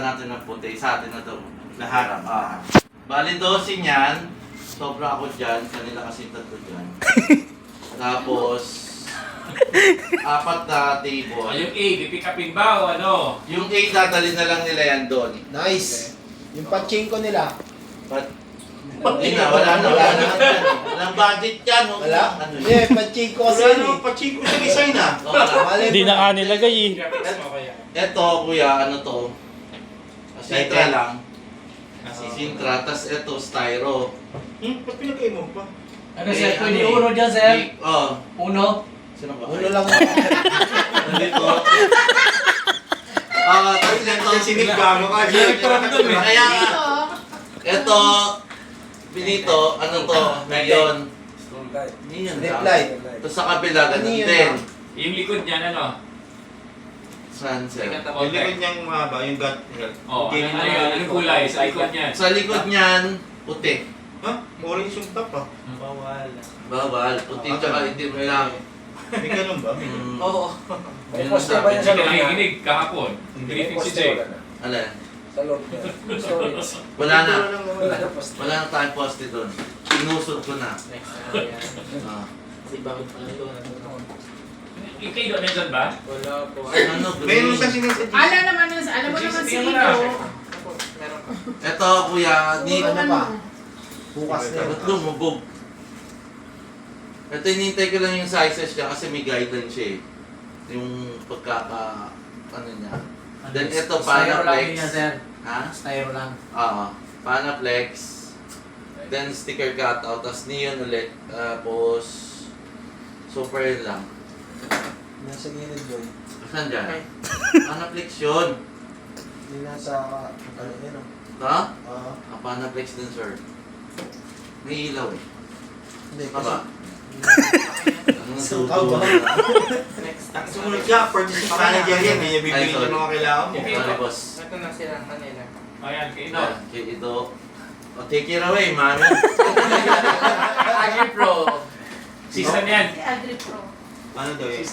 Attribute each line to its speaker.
Speaker 1: palitan natin ng puti. Sa atin na ito. Lahat. Bali 12 niyan. Sobra ako dyan. Kanila kasi tatlo dyan. Tapos, 4 na table.
Speaker 2: Yung A, pipick upin ba o ano?
Speaker 1: Yung 8 dadalhin na lang nila yan doon.
Speaker 3: Nice. Yung pachinko nila.
Speaker 1: Hindi na, wala na. Walang budget yan.
Speaker 3: Wala?
Speaker 1: Ano yun?
Speaker 3: Yeah, pachinko kasi.
Speaker 4: Pachinko sa design ah.
Speaker 3: Mali
Speaker 5: Hindi na nga nilagay eh.
Speaker 1: Ito, kuya, ano to? Sintra lang. Sintra, tas ito, styro.
Speaker 4: Ba't pinagay mo pa?
Speaker 6: Ano sir? Pwede uno dyan sir?
Speaker 1: Oo.
Speaker 6: Uno?
Speaker 1: Sino ba?
Speaker 3: Uno lang.
Speaker 1: Nandito. Tapos ito,
Speaker 4: Sinigbago ka.
Speaker 1: Kaya nga, ito, pinito, ano to, ngayon. Neon
Speaker 3: Strip
Speaker 1: lang.
Speaker 3: light.
Speaker 1: Tapos sa kabila, ganun
Speaker 3: Neon
Speaker 1: din.
Speaker 3: lang.
Speaker 2: Yung likod niyan ano?
Speaker 1: Saan sir?
Speaker 4: Yung likod niyang mahaba, yung gut health.
Speaker 2: Oh, ano yun? Anong kulay sa likod niyan?
Speaker 1: Sa likod niyan, puti.
Speaker 4: Ha? Orange yung top ah.
Speaker 1: Bawal, puti tsaka itim lang.
Speaker 4: May ganun ba?
Speaker 6: Oo.
Speaker 1: Yun ang
Speaker 6: Poste ba
Speaker 1: sabi.
Speaker 6: yan
Speaker 2: Hindi
Speaker 6: sa
Speaker 2: ka
Speaker 6: loob niya?
Speaker 2: nakikinig kahapon. Briefing si Jay.
Speaker 1: Ano?
Speaker 6: Sa loob niya. Storage.
Speaker 1: Wala na.
Speaker 6: Wala na poste.
Speaker 1: Wala na tayong poste doon. Inusod ko na. Ah.
Speaker 2: Yung kayo doon nandyan ba?
Speaker 1: Ano,
Speaker 4: Meron sa
Speaker 1: green.
Speaker 4: sinasadya.
Speaker 7: Alam mo naman si
Speaker 2: Tingnan mo
Speaker 7: Ito.
Speaker 2: na.
Speaker 1: Ito, kuya, ni...
Speaker 3: Ano pa? Bukas na yun.
Speaker 1: Ba't lumubog? Ito, hinihintay ko lang yung sizes niya kasi may guideline siya eh. Yung pagkaka... ano niya. Then ito,
Speaker 6: Styro lang yun
Speaker 1: Panaflex.
Speaker 6: yan sir.
Speaker 1: Ha?
Speaker 6: Styro lang.
Speaker 1: Oo. Panaflex. Then sticker cutout. Tapos neon ulit. Tapos... super yun lang.
Speaker 3: Nasa gilid doon.
Speaker 1: Saan dyan? Panaflex yun.
Speaker 3: Hindi nasa, ano yun o.
Speaker 1: Ito?
Speaker 3: Ah,
Speaker 1: Panaflex din sir. May ilaw eh.
Speaker 3: hindi
Speaker 1: Aba.
Speaker 3: kasi.
Speaker 1: Ang
Speaker 3: Sukaw ba?
Speaker 4: Sumunod ka, purchase manager yan. May bibili ng mga kailangan mo.
Speaker 1: Sorry boss.
Speaker 7: Ito na sila kanila.
Speaker 2: Ayan, kayo
Speaker 1: Ito.
Speaker 2: doon.
Speaker 1: Okay, ito. Oh, take it away, mami.
Speaker 6: Agri Pro.
Speaker 2: System yan.
Speaker 7: Si Adri Pro.
Speaker 4: Ano daw yun?